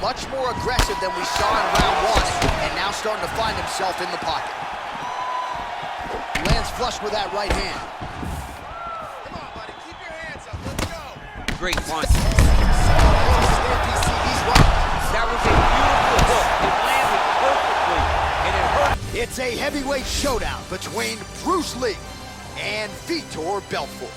much more aggressive than we saw in round one, and now starting to find himself in the pocket. Lands flush with that right hand. Come on, buddy, keep your hands up, let's go. Great punch. That was a beautiful hook. It landed perfectly, and it hurt. It's a heavyweight showdown between Bruce Lee and Vitor Belfort.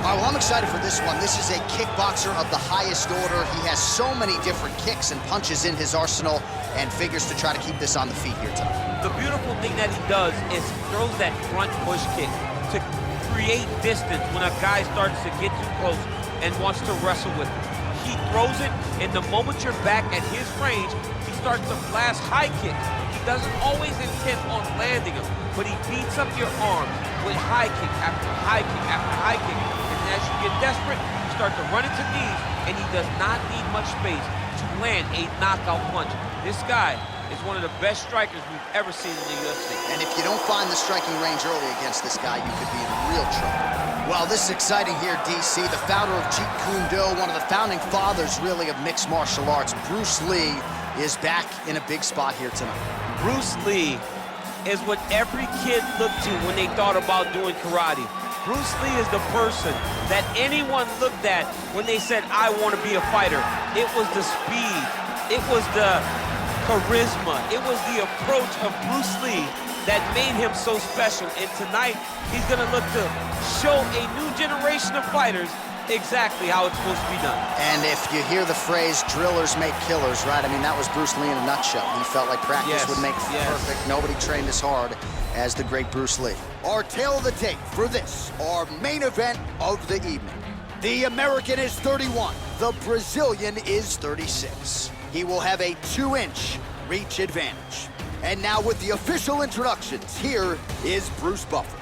Well, I'm excited for this one. This is a kickboxer of the highest order. He has so many different kicks and punches in his arsenal and figures to try to keep this on the feet here tonight. The beautiful thing that he does is throws that front push kick to create distance when a guy starts to get too close and wants to wrestle with him. He throws it, and the moment you're back at his range, he starts to blast high kicks. He doesn't always intend on landing them, but he beats up your arms with high kick after high kick after high kick. As you get desperate, you start to run into knees, and he does not need much space to land a knockout punch. This guy is one of the best strikers we've ever seen in the UFC. And if you don't find the striking range early against this guy, you could be in real trouble. Well, this is exciting here, DC. The founder of Jeet Kune Do, one of the founding fathers, really, of mixed martial arts, Bruce Lee, is back in a big spot here tonight. Bruce Lee is what every kid looked to when they thought about doing karate. Bruce Lee is the person that anyone looked at when they said, I want to be a fighter. It was the speed, it was the charisma, it was the approach of Bruce Lee that made him so special. And tonight, he's gonna look to show a new generation of fighters exactly how it's supposed to be done. And if you hear the phrase, drillers make killers, right? I mean, that was Bruce Lee in a nutshell. He felt like practice would make perfect. Nobody trained as hard as the great Bruce Lee. Our tail of the tape for this, our main event of the evening. The American is 31, the Brazilian is 36. He will have a 2-inch reach advantage. And now with the official introductions, here is Bruce Buffer.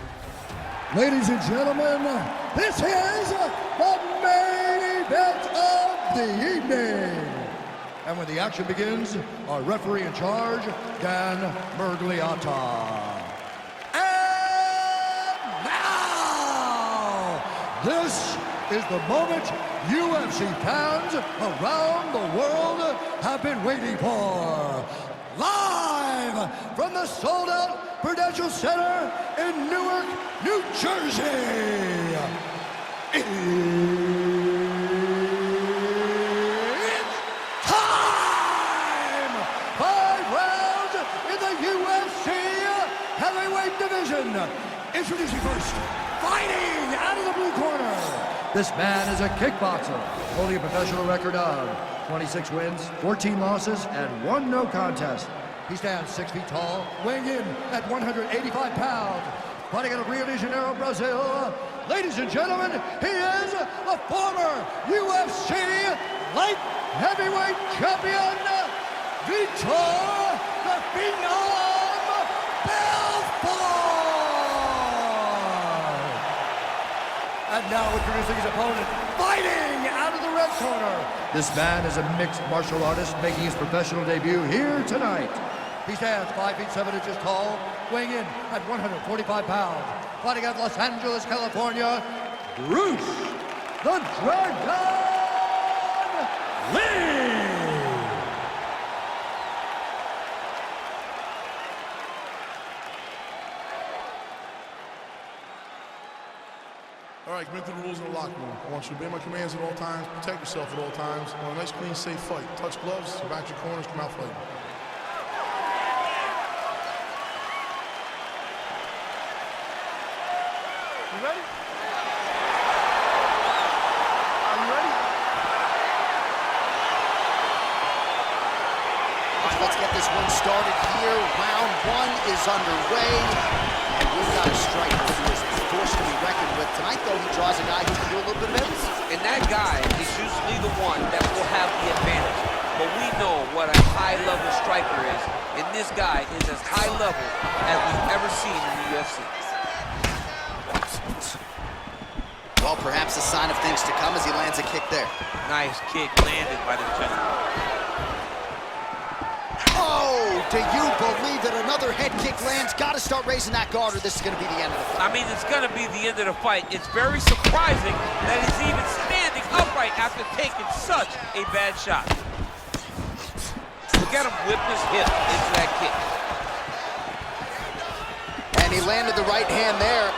Ladies and gentlemen, this is the main event of the evening. And when the action begins, our referee in charge, Dan Mergliata. And now, this is the moment UFC fans around the world have been waiting for. Live from the sold-out Prudential Center in Newark, New Jersey. It's time! 5 rounds in the UFC heavyweight division. Introducing first, fighting out of the blue corner. This man is a kickboxer, holding a professional record of 26 wins, 14 losses, and 1 no contest. He stands 6 feet tall, weighing in at 185 pounds. Fighting out of Rio de Janeiro, Brazil. Ladies and gentlemen, he is a former UFC light heavyweight champion, Vitor the Phenom Belfort. And now introducing his opponent, fighting out of the red corner. This man is a mixed martial artist making his professional debut here tonight. He stands 5 feet 7 inches tall, weighing in at 145 pounds. Fighting out of Los Angeles, California, Bruce the Dragon Lee. All right, commit to the rules in the locker room. I want you to obey my commands at all times, protect yourself at all times. I want a nice, clean, safe fight. Touch gloves, back your corners, come out fighting. You ready? Are you ready? All right, let's get this one started here. Round 1 is underway, and we've got a striker who is forced to be reckoned with. Tonight, though, he draws a guy who can do a little bit of everything. And that guy is usually the one that will have the advantage. But we know what a high-level striker is, and this guy is as high level as we've ever seen in the UFC. Well, perhaps a sign of things to come as he lands a kick there. Nice kick landed by the gentleman. Oh, Do you believe that another head kick lands? Got to start raising that guard, or this is going to be the end of the fight. I mean, it's going to be the end of the fight. It's very surprising that he's even standing upright after taking such a bad shot. Look at him whip his hip into that kick. And he landed the right hand there.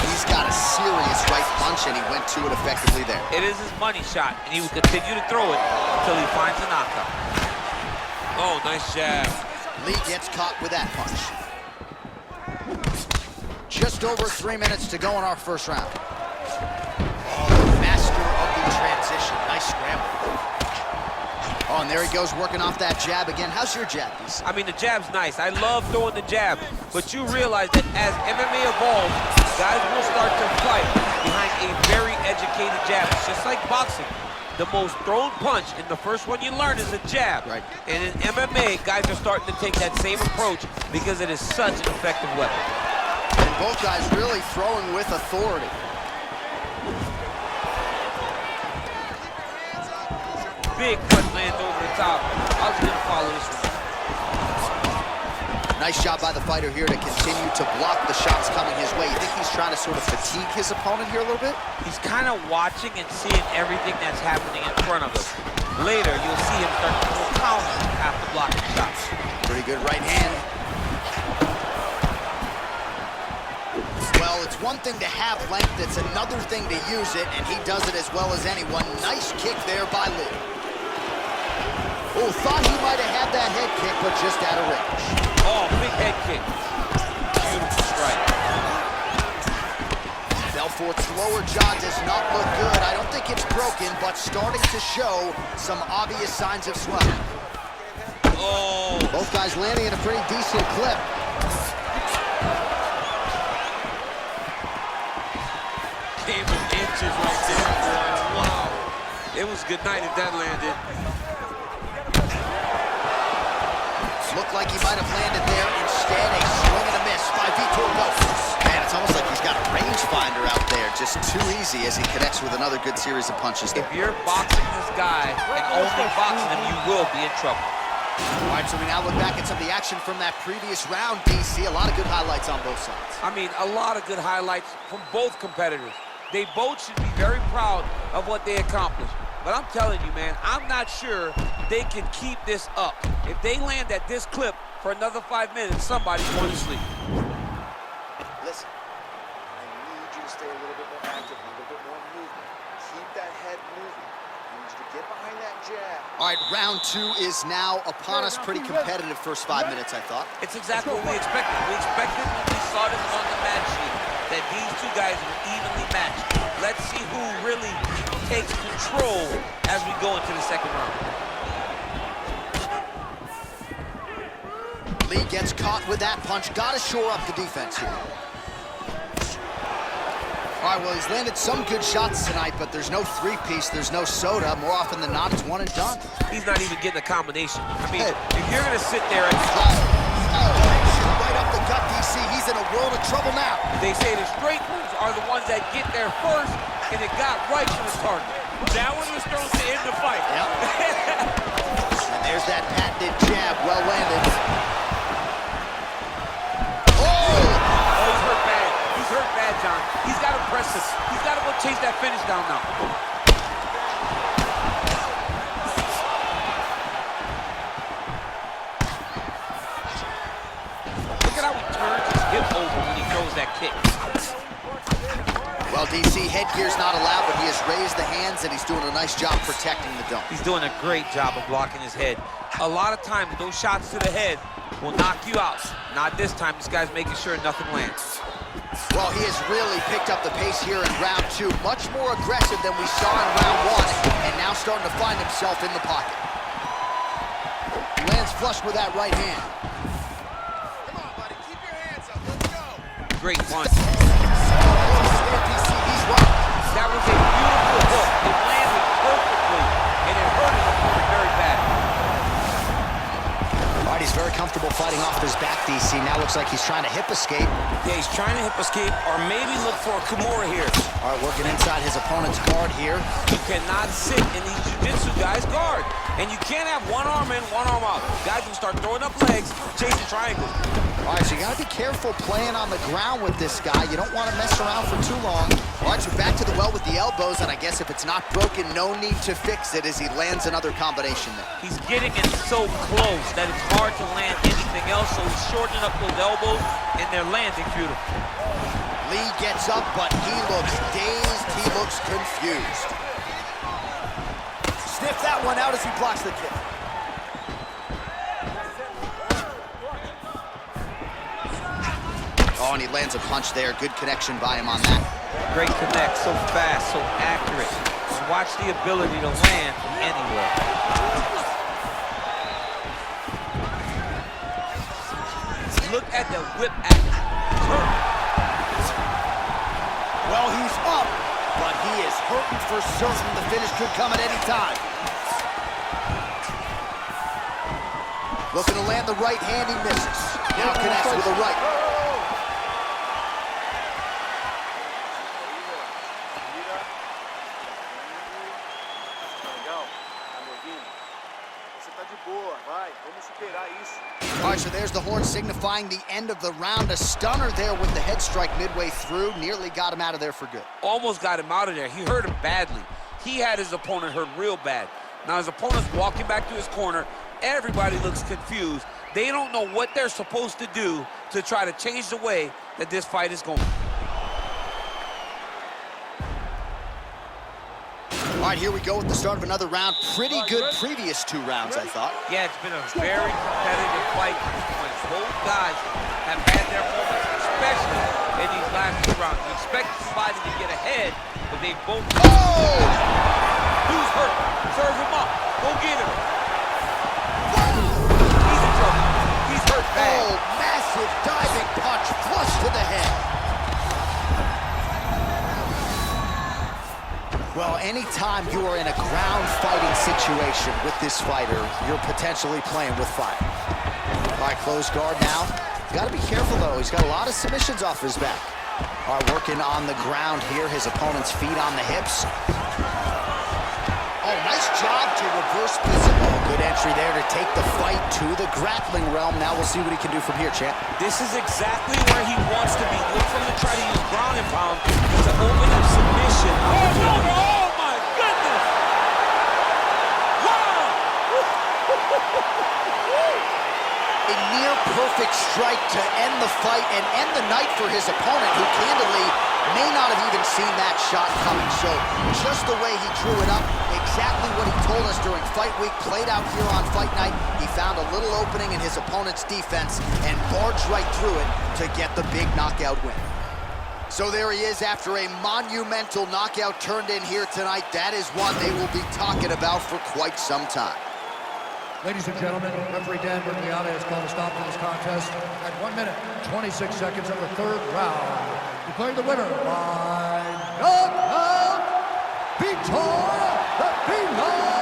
He's got a serious right punch, and he went to it effectively there. It is his money shot, and he will continue to throw it until he finds a knockout. Oh, nice jab. Lee gets caught with that punch. Just over 3 minutes to go in our first round. Oh, the master of the transition. Nice scramble. Oh, and there he goes, working off that jab again. How's your jab, DC? I mean, the jab's nice. I love throwing the jab, but you realize that as MMA evolves, guys will start to fight behind a very educated jab. It's just like boxing. The most thrown punch, and the first one you learn is a jab. Right. And in MMA, guys are starting to take that same approach because it is such an effective weapon. And both guys really throwing with authority. Big punch lands over the top. I was going to follow this one. Nice job by the fighter here to continue to block the shots coming his way. You think he's trying to sort of fatigue his opponent here a little bit? He's kind of watching and seeing everything that's happening in front of us. Later, you'll see him start to throw counters after blocking shots. Pretty good right hand. Well, it's one thing to have length, it's another thing to use it, and he does it as well as anyone. Nice kick there by Lee. Oh, thought he might have had that head kick, but just out of range. Oh, big head kick. Beautiful strike. Belfort's lower jaw does not look good. I don't think it's broken, but starting to show some obvious signs of swelling. Oh. Both guys landing at a pretty decent clip. Came in inches right there. Wow. It was good night if that landed. Looked like he might have landed there. Instead, a swing and a miss by Vitor Belfort. Man, it's almost like he's got a rangefinder out there. Just too easy as he connects with another good series of punches there. If you're boxing this guy and only boxing him, you will be in trouble. All right, so we now look back at some of the action from that previous round, DC. A lot of good highlights on both sides. I mean, a lot of good highlights from both competitors. They both should be very proud of what they accomplished. But I'm telling you, man, I'm not sure they can keep this up. If they land at this clip for another 5 minutes, somebody's going to sleep. Listen, I need you to stay a little bit more active, a little bit more movement. Keep that head moving. I need you to get behind that jab. All right, round two is now upon us. Pretty competitive first 5 minutes, I thought. It's exactly what we expected. We expected when we saw this on the match sheet that these two guys were evenly matched. Let's see who really takes control as we go into the second round. Lee gets caught with that punch. Got to shore up the defense here. All right, well, he's landed some good shots tonight, but there's no three-piece, there's no soda. More often than not, it's one and done. He's not even getting a combination. I mean, if you're going to sit there and... Right up the gut, DC. He's in a world of trouble now. They say the straight moves are the ones that get there first, and it got right to the target. That one was thrown to end the fight. Yep. And there's that patented jab, well landed. Oh! Oh, he's hurt bad. He's hurt bad, John. He's got to press this. He's got to go chase that finish down now. Look at how he turns his hip over when he throws that kick. Well, DC, headgear's not allowed, but he has raised the hands, and he's doing a nice job protecting the dome. He's doing a great job of blocking his head. A lot of times, those shots to the head will knock you out. Not this time. This guy's making sure nothing lands. Well, he has really picked up the pace here in round two. Much more aggressive than we saw in round one, and now starting to find himself in the pocket. He lands flush with that right hand. Come on, buddy. Keep your hands up. Let's go. Great punch. He's right. That was a beautiful hook. It landed perfectly, and it hurt his opponent very bad. All right, he's very comfortable fighting off his back, DC. Now looks like he's trying to hip escape. Yeah, he's trying to hip escape or maybe look for a Kimura here. All right, working inside his opponent's guard here. You cannot sit in these jiu-jitsu guys' guard. And you can't have one arm in, one arm out. Guys will start throwing up legs, chasing triangles. All right, so you got to be careful playing on the ground with this guy. You don't want to mess around for too long. All right, so back to the well with the elbows, and I guess if it's not broken, no need to fix it as he lands another combination there. He's getting it so close that it's hard to land anything else, so he's shortening up those elbows, and they're landing beautiful. Lee gets up, but he looks dazed. He looks confused. Sniff that one out as he blocks the kick. Oh, and he lands a punch there. Good connection by him on that. Great connect, so fast, so accurate. And watch the ability to land from anywhere. Look at the whip action. Well, he's up, but he is hurting for certain. The finish could come at any time. Looking to land the right hand, he misses. Now connects with the right. All right, so there's the horn signifying the end of the round. A stunner there with the head strike midway through. Nearly got him out of there for good. Almost got him out of there. He hurt him badly. He had his opponent hurt real bad. Now his opponent's walking back to his corner. Everybody looks confused. They don't know what they're supposed to do to try to change the way that this fight is going. All right, here we go with the start of another round. Pretty good previous two rounds, I thought. Yeah, it's been a very competitive fight to this point. Both guys have had their moments, especially in these last two rounds. You expect somebody to get ahead, but they both... Oh! Who's hurt? Serve him up. Go get him. He's in trouble. He's hurt bad. Oh, massive diving punch flush to the head. Well, anytime you are in a ground fighting situation with this fighter, you're potentially playing with fire. All right, closed guard now. Got to be careful, though. He's got a lot of submissions off his back. All right, working on the ground here. His opponent's feet on the hips. Oh, nice job to reverse position. Oh, good entry there to take the fight to the grappling realm. Now we'll see what he can do from here, champ. This is exactly where he wants to be. Look for him to try to use ground and pound to open up submission. Oh my goodness! Wow! A near perfect strike to end the fight and end the night for his opponent, who candidly may not have even seen that shot coming. So just the way he drew it up, exactly what he told us during fight week, played out here on fight night. He found a little opening in his opponent's defense and barged right through it to get the big knockout win. So there he is after a monumental knockout turned in here tonight. That is one they will be talking about for quite some time. Ladies and gentlemen, referee Dan Bergliana has called a stop to this contest at 1 minute, 26 seconds of the third round. Declaring the winner by knockout, Vitor Belfort.